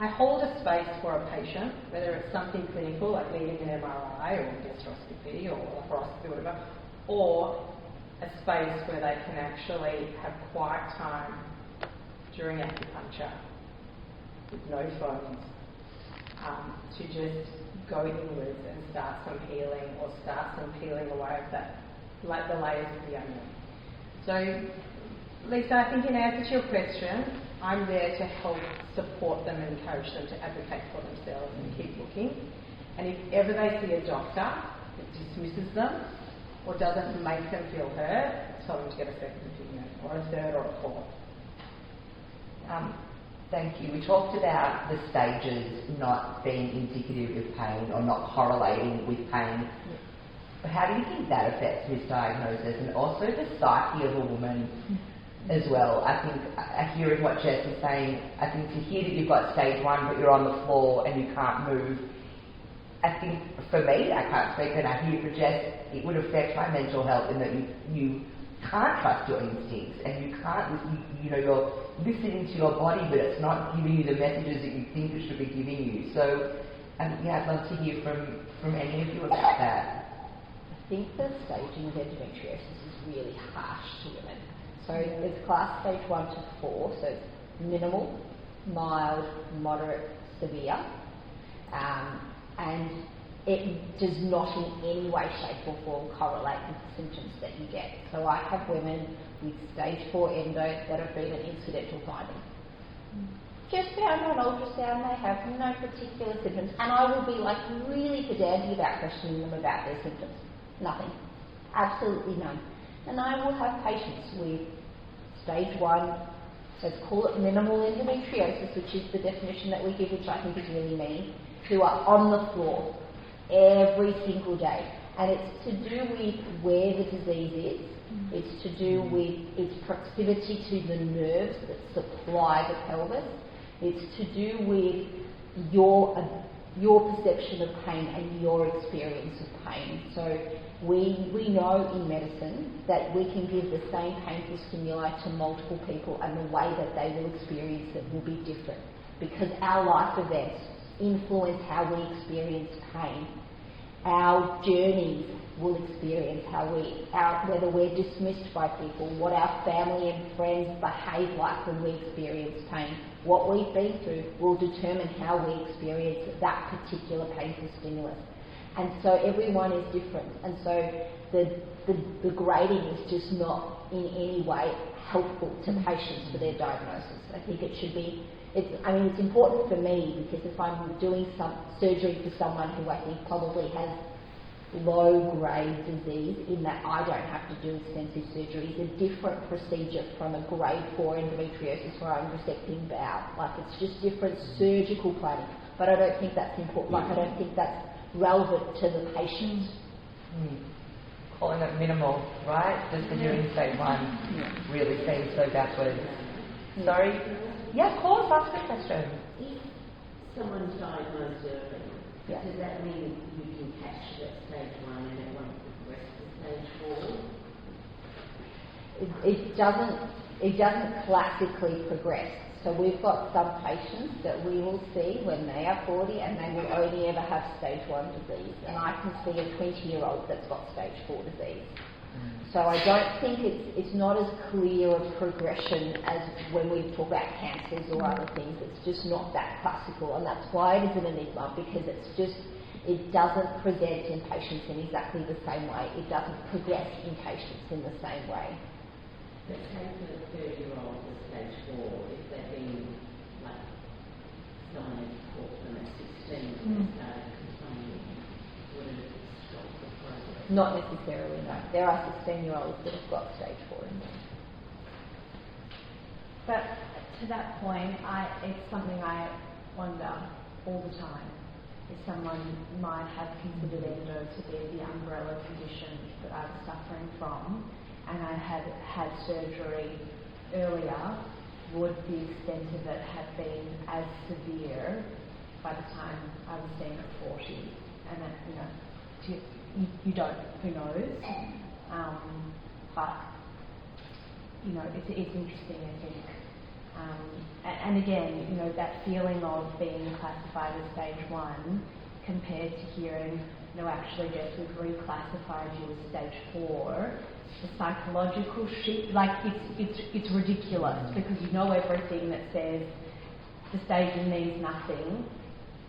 hold a space for a patient, whether it's something clinical like needing an MRI or gastroscopy or laparoscopy or whatever, or a space where they can actually have quiet time during acupuncture with no phones, to just go inwards and start some healing or start some peeling away of that, like the layers of the onion. So, Lisa, I think in answer to your question, I'm there to help support them and encourage them to advocate for themselves and keep looking. And if ever they see a doctor that dismisses them or doesn't make them feel heard, tell them to get a second opinion, or a third or a fourth. Thank you. We talked about the stages not being indicative of pain or not correlating with pain. But how do you think that affects misdiagnosis and also the psyche of a woman as well? I think, hearing what Jess is saying, I think to hear that you've got stage 1 but you're on the floor and you can't move, I think for me, I can't speak, and I hear for Jess, it would affect my mental health in that you can't trust your instincts and you can't, you're listening to your body but it's not giving you the messages that you think it should be giving you. So, I'd love to hear from any of you about that. I think the staging of endometriosis is really harsh to women. So it's class stage 1 to 4, so it's minimal, mild, moderate, severe, and it does not in any way, shape or form correlate with the symptoms that you get. So I have women with stage 4 endo that have been an incidental finding. Just found on ultrasound, they have no particular symptoms, and I will be like really pedantic about questioning them about their symptoms. Nothing. Absolutely none. And I will have patients with stage 1, let's call it minimal endometriosis, which is the definition that we give, which I think is really mean, who are on the floor every single day. And it's to do with where the disease is. It's to do with its proximity to the nerves that supply the pelvis. It's to do with your perception of pain and your experience of pain. So we know in medicine that we can give the same painful stimuli to multiple people and the way that they will experience it will be different, because our life events influence how we experience pain. Our journeys will experience whether we're dismissed by people, what our family and friends behave like when we experience pain. What we've been through will determine how we experience that particular painful stimulus. And so everyone is different. And so the grading is just not in any way helpful to patients for their diagnosis. I think it should be, it's important for me, because if I'm doing some surgery for someone who I think probably has low-grade disease, in that I don't have to do extensive surgery, is a different procedure from a grade 4 endometriosis where I'm resecting bowel. Like, it's just different surgical planning. But I don't think that's important. Like, I don't think that's relevant to the patient. Calling it minimal, right? Just because you're in stage 1 really seems so backwards. Sorry? Yeah, of course, ask the question. If someone's diagnosed early, does that mean you can catch it at stage 1 and it won't progress to stage 4? It doesn't classically progress. So we've got some patients that we will see when they are 40 and they will only ever have stage 1 disease. And I can see a 20-year-old that's got stage 4 disease. So I don't think it's not as clear a progression as when we talk about cancers or other things. It's just not that classical, and that's why it is an enigma, because it doesn't present in patients in exactly the same way. It doesn't progress in patients in the same way. But take a 30-year-old with stage 4, if they've been, like, someone has caught them at 16 and they started complaining, would it stop the progress? Not necessarily, no. There are 16-year-olds that have got stage 4 in them. But to that point, it's something I wonder all the time. If someone might have considered endo to be the umbrella condition that I was suffering from, and I had had surgery earlier, would the extent of it have been as severe by the time I was seen at 40? And that, you don't, who knows? But, it's interesting, I think. And again, that feeling of being classified as stage 1 compared to hearing, actually, Jess, we've reclassified you as stage 4. The psychological shift, it's ridiculous, because you know everything that says the staging means nothing,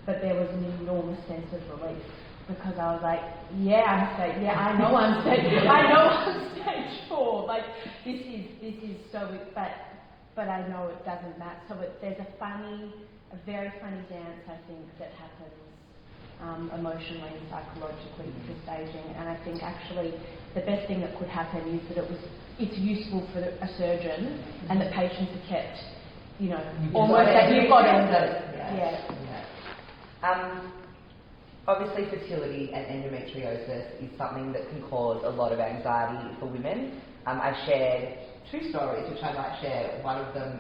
but there was an enormous sense of relief because I was like, yeah, I know I'm stage 4. Like this is so, but I know it doesn't matter. So there's a very funny dance I think that happens emotionally and psychologically for staging, and I think actually the best thing that could happen is that it's useful for a surgeon and that patients are kept, almost that you've got it. Obviously, fertility and endometriosis is something that can cause a lot of anxiety for women. I've shared 2 stories which I might share. One of them,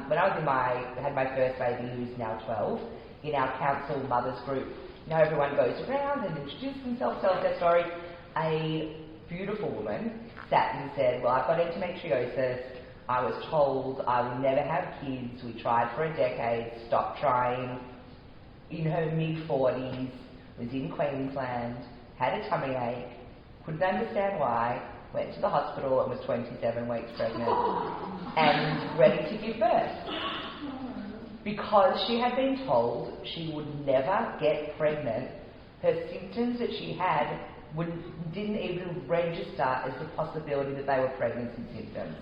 when I had my first baby, who's now 12, in our council mothers group, everyone goes around and introduces themselves, tells their story. A beautiful woman sat and said, well, I've got endometriosis. I was told I will never have kids. We tried for a decade, stopped trying. In her mid-40s, was in Queensland, had a tummy ache, couldn't understand why, went to the hospital and was 27 weeks pregnant and ready to give birth. Because she had been told she would never get pregnant, her symptoms that she had didn't even register as the possibility that they were pregnancy symptoms.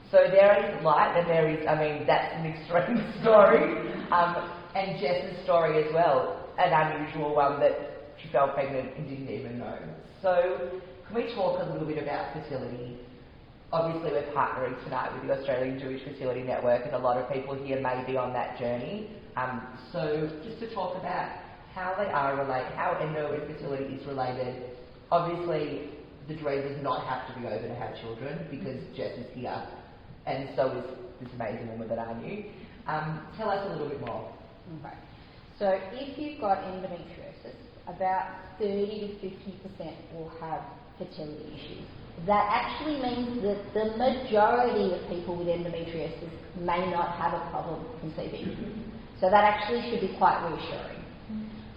So there is light and there is, that's an extreme story. And Jess's story as well, an unusual one that she fell pregnant and didn't even know. So can we talk a little bit about fertility? Obviously we're partnering tonight with the Australian Jewish Fertility Network and a lot of people here may be on that journey. So just to talk about how they are related, how endo and fertility is related. Obviously the dream does not have to be over to have children because Jess is here and so is this amazing woman that I knew. Tell us a little bit more. Okay. So if you've got endometriosis, about 30 to 50% will have fertility issues. That actually means that the majority of people with endometriosis may not have a problem conceiving. So that actually should be quite reassuring.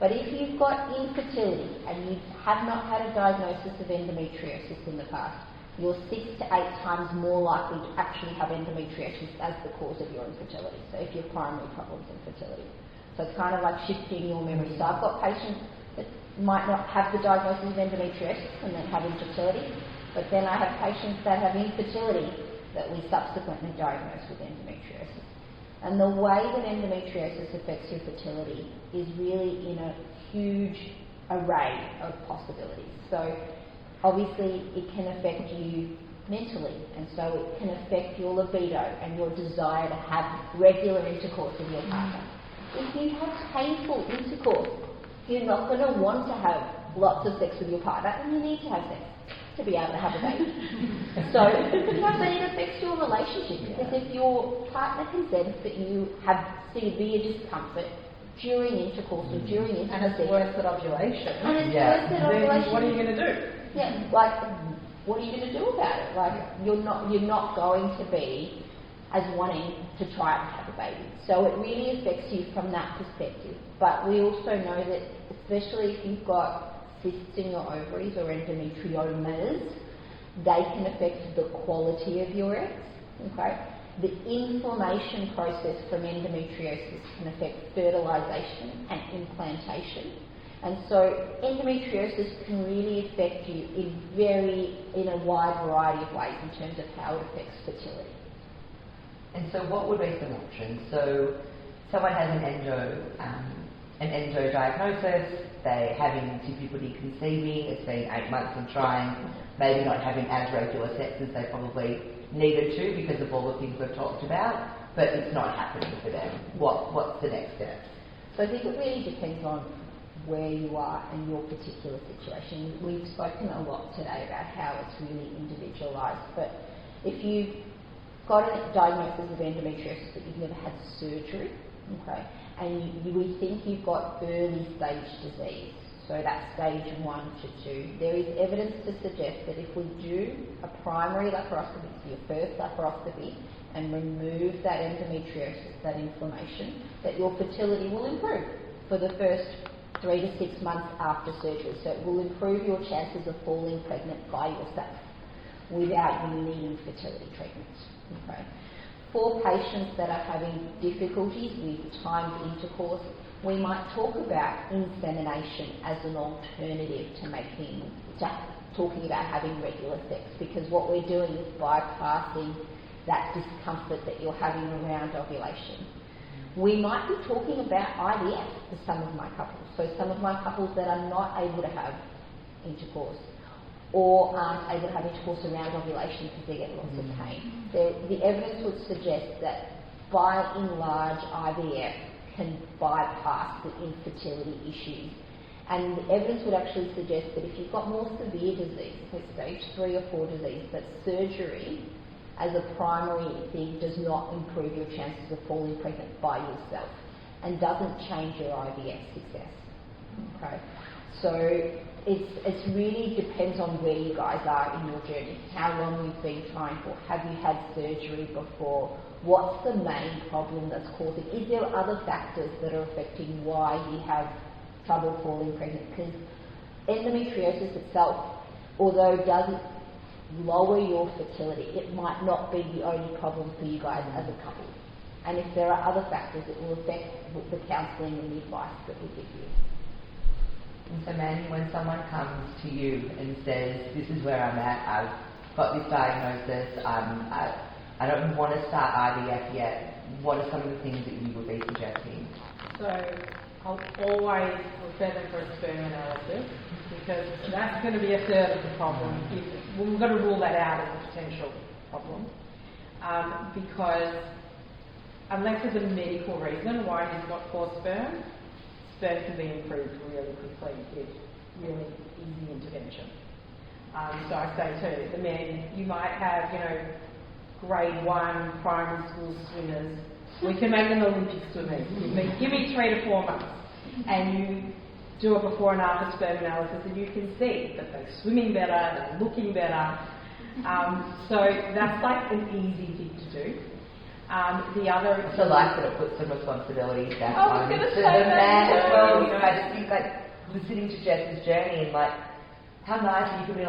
But if you've got infertility and you have not had a diagnosis of endometriosis in the past, you're 6 to 8 times more likely to actually have endometriosis as the cause of your infertility. So if your primary problem is infertility. So it's kind of like shifting your memory. So I've got patients that might not have the diagnosis of endometriosis and then have infertility, but then I have patients that have infertility that we subsequently diagnose with endometriosis. And the way that endometriosis affects your fertility is really in a huge array of possibilities. So obviously it can affect you mentally, and so it can affect your libido and your desire to have regular intercourse with your partner. If you have painful intercourse, you're not going to want to have lots of sex with your partner, and you need to have sex to be able to have a baby. So it affects your relationship, because if your partner can sense that you have severe discomfort during intercourse or during intimacy, and it's worse at ovulation. And it's worse at ovulation. What are you going to do? Yeah, like, what are you going to do about it? Like, you're not going to be as wanting to try and have a baby. So it really affects you from that perspective. But we also know that, especially if you've got cysts in your ovaries or endometriomas, they can affect the quality of your eggs. Okay? The inflammation process from endometriosis can affect fertilization and implantation. And so endometriosis can really affect you in a wide variety of ways in terms of how it affects fertility. And so what would be some options? So someone has an endo diagnosis, they're having difficulty conceiving, it's been 8 months of trying, maybe not having as regular sex as they probably needed to because of all the things we've talked about, but it's not happening for them. What's the next step? So I think it really depends on where you are and your particular situation. We've spoken a lot today about how it's really individualised, but if you've got a diagnosis of endometriosis but you've never had surgery, okay, and we think you've got early stage disease, so that's stage 1 to 2, there is evidence to suggest that if we do a primary laparoscopy, so your first laparoscopy, and remove that endometriosis, that inflammation, that your fertility will improve for the first 3 to 6 months after surgery. So it will improve your chances of falling pregnant by yourself without you needing fertility treatments. Okay. For patients that are having difficulties with timed intercourse, we might talk about insemination as an alternative to talking about having regular sex, because what we're doing is bypassing that discomfort that you're having around ovulation. We might be talking about IVF for some of my couples. So some of my couples that are not able to have intercourse or aren't able to have intercourse around ovulation because they get lots of pain. The evidence would suggest that by and large IVF can bypass the infertility issues. And the evidence would actually suggest that if you've got more severe disease, so stage 3 or 4 disease, that surgery as a primary thing does not improve your chances of falling pregnant by yourself and doesn't change your IVF success. Okay, so it really depends on where you guys are in your journey, how long you've been trying for, have you had surgery before, what's the main problem that's causing, is there other factors that are affecting why you have trouble falling pregnant? Because endometriosis itself, although it doesn't lower your fertility, it might not be the only problem for you guys as a couple. And if there are other factors, it will affect the counselling and the advice that we give you. And so Mandy, when someone comes to you and says, this is where I'm at, I've got this diagnosis, I don't want to start IVF yet, what are some of the things that you would be suggesting? So I'll always refer them for a sperm analysis, because that's going to be a third of the problem. We've got to rule that out as a potential problem, because unless there's a medical reason why he's got poor sperm can be improved really quickly with really easy intervention. So I say too, the men, you might have, grade 1 primary school swimmers. We can make them Olympic swimmers. Give me 3 to 4 months, and you do a before and after sperm analysis, and you can see that they're swimming better, they're looking better. So that's like an easy thing to do. The other, it's a life that it puts some responsibility back on to the man as well. I just think listening to Jess's journey and how nice you could be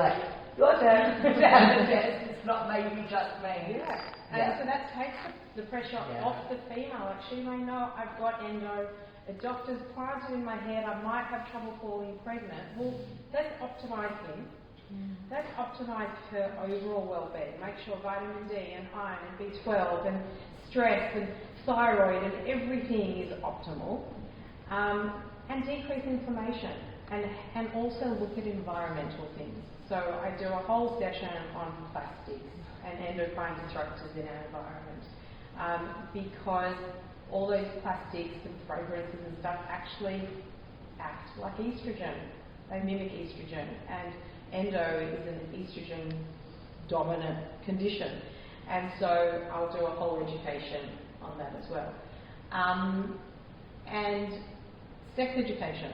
your turn to have a Jess. It's not maybe just me. Yeah. And so that takes the pressure off the female. She may know I've got endo. A doctor's planted in my head. I might have trouble falling pregnant. Well, let's optimise him. Let's optimise her overall well-being. Make sure vitamin D and iron and B12 and stress and thyroid and everything is optimal. And decrease inflammation. And also look at environmental things. So I do a whole session on plastics and endocrine disruptors in our environment, because all those plastics and fragrances and stuff actually act like estrogen. They mimic estrogen, and endo is an estrogen dominant condition, and so I'll do a whole education on that as well. And sex education.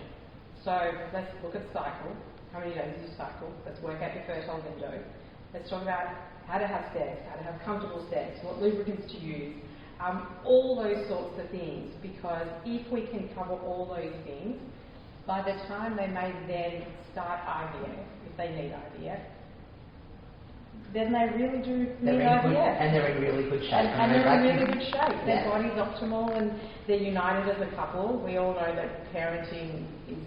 So let's look at cycle. How many days you cycle? Let's work out your fertile window. Let's talk about how to have sex, how to have comfortable sex, what lubricants to use, all those sorts of things, because if we can cover all those things, by the time they may then start IVF, if they need IVF, then they really do need IVF. And they're in really good shape. And they're in really good shape. Their body's optimal and they're united as a couple. We all know that parenting is,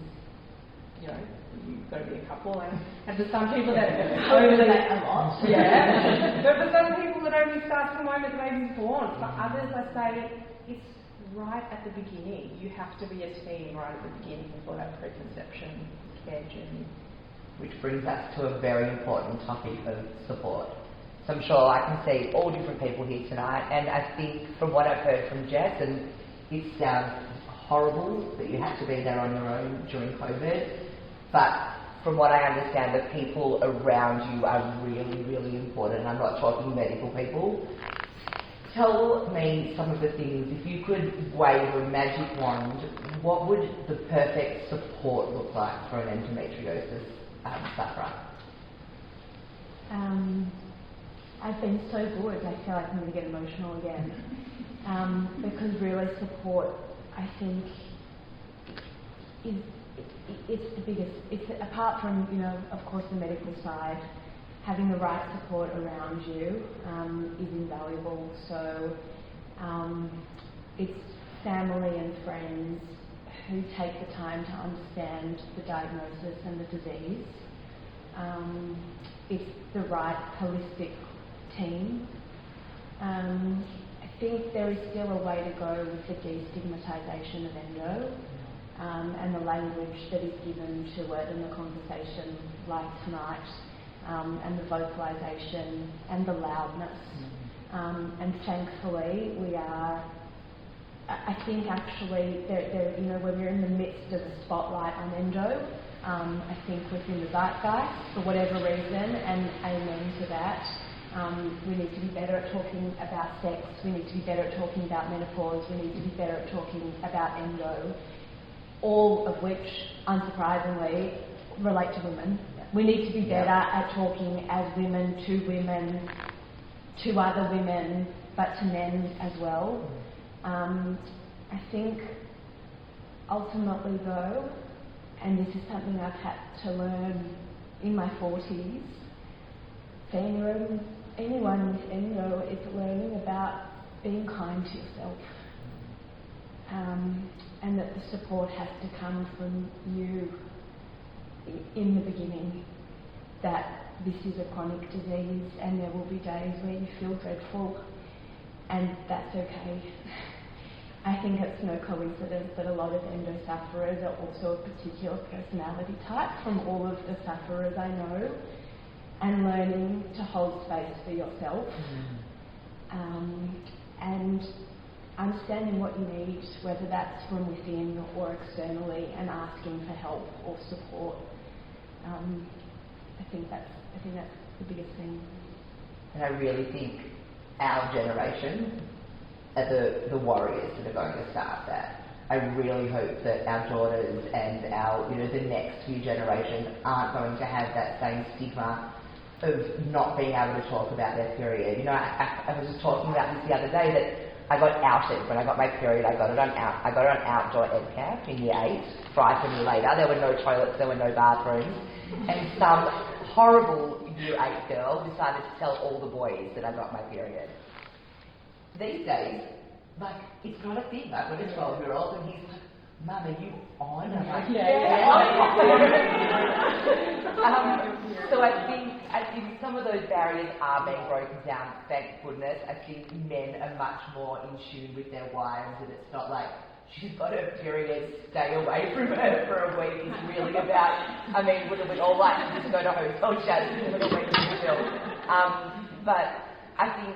you've got to be a couple, and for some people that only a lot. Yeah. But for some people it only starts the moment the baby's born. For others, I say it's right at the beginning. You have to be a team right at the beginning for that preconception care journey. Which brings us to a very important topic of support. So I'm sure I can see all different people here tonight, and I think from what I've heard from Jess, and it sounds horrible that you had to be there on your own during COVID, but from what I understand, the people around you are really, really important. I'm not talking medical people. Tell me some of the things, if you could wave a magic wand, what would the perfect support look like for an endometriosis sufferer? I've been so good, I feel like I'm going to get emotional again. Because really support, I think, it's the biggest, it's apart from, of course the medical side, having the right support around you is invaluable. So it's family and friends who take the time to understand the diagnosis and the disease. It's the right holistic team. I think there is still a way to go with the destigmatisation of endo and the language that is given to it and the conversation like tonight and the vocalisation and the loudness. And thankfully we are, I think actually, you know, when we're in the midst of a spotlight on endo, I think within the zeitgeist, for whatever reason, and amen to that, we need to be better at talking about sex, we need to be better at talking about menopause, we need to be better at talking about endo, all of which, unsurprisingly, relate to women. We need to be better at talking as women, to other women, but to men as well. I think ultimately though, and this is something I've had to learn in my 40s, anyone with endo is learning about being kind to yourself. And that the support has to come from you in the beginning, that this is a chronic disease and there will be days where you feel dreadful, and that's okay. I think it's no coincidence that a lot of endo sufferers are also a particular personality type from all of the sufferers I know, and learning to hold space for yourself and understanding what you need, whether that's from within or externally, and asking for help or support. I think that's the biggest thing. And I really think our generation are the warriors that are going to start that. I really hope that our daughters and our, the next few generations aren't going to have that same stigma of not being able to talk about their period. I was just talking about this the other day, that I got outed when I got my period. I got it on outdoor ed camp in year 8. Frightened later. There were no toilets, there were no bathrooms, and some horrible year 8 girl decided to tell all the boys that I got my period. These days, it's not a thing. I've got a 12-year-old and he's like, Mum, are you on? I'm like, So I think some of those barriers are being broken down, thank goodness. I think men are much more in tune with their wives, and it's not like, she's got her period, stay away from her for a week. It's really about, would we all like to just go to hotel chats for a week still? But I think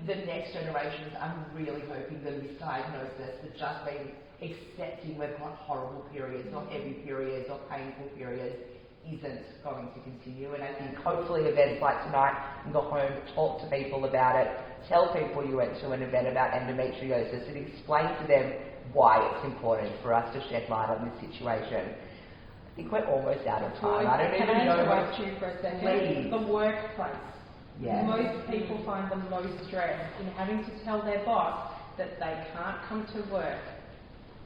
the next generations, I'm really hoping the misdiagnosis, the just being accepting we've got horrible periods, or heavy periods, or painful periods, isn't going to continue. And I think hopefully events like tonight, you go home, talk to people about it, tell people you went to an event about endometriosis, and explain to them why it's important for us to shed light on this situation. I think we're almost out of time. I don't even know. Can I interrupt you for a second? Please. The workplace. Yes. Most people find the most stress in having to tell their boss that they can't come to work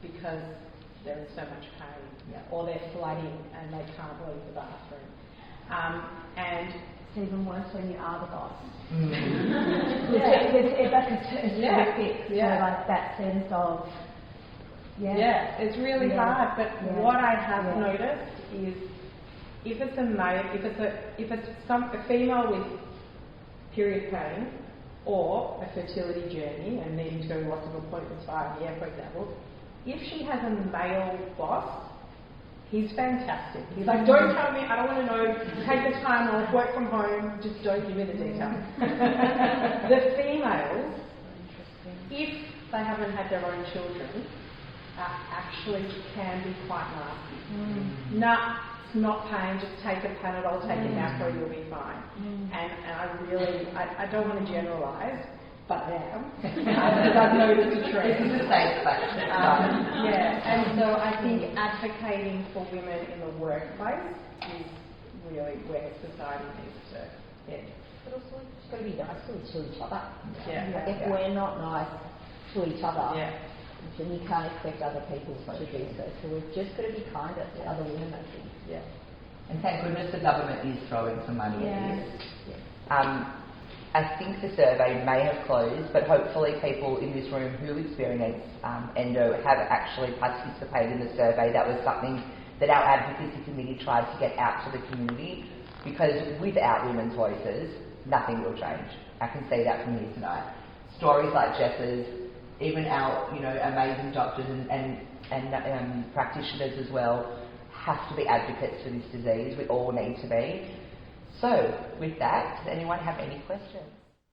because they're in so much pain, or they're flooding and they can't leave the bathroom. And It's even worse when you are the boss. Yeah. It's like a terrific, like that sense of, it's really hard. But what I have noticed is, if it's a male, if it's a female with period pain or a fertility journey and needing to go to lots of appointments for IVF, for example, if she has a male boss, he's fantastic. He's like, don't tell me, I don't want to know, take the time off, work from home, just don't give me the details. The females, if they haven't had their own children, actually can be quite nasty. It's not pain, just take a Panadol, take a Napro, you'll be fine. And I don't want to generalise, but I am, because I've noticed a trend. This is a safe place. And so I think advocating for women in the workplace is really where society needs to head. But also, it's got to be nice to each other. If we're not nice to each other, then you can't expect other people to do so. So we've just got to be kinder to other women, I think. And thank goodness the government is throwing some money at this. I think the survey may have closed, but hopefully people in this room who experience endo have actually participated in the survey. That was something that our advocacy committee tried to get out to the community, because without women's voices, nothing will change. I can see that from here tonight. Stories like Jess's, even our amazing doctors and practitioners as well, have to be advocates for this disease. We all need to be. So, with that, does anyone have any questions?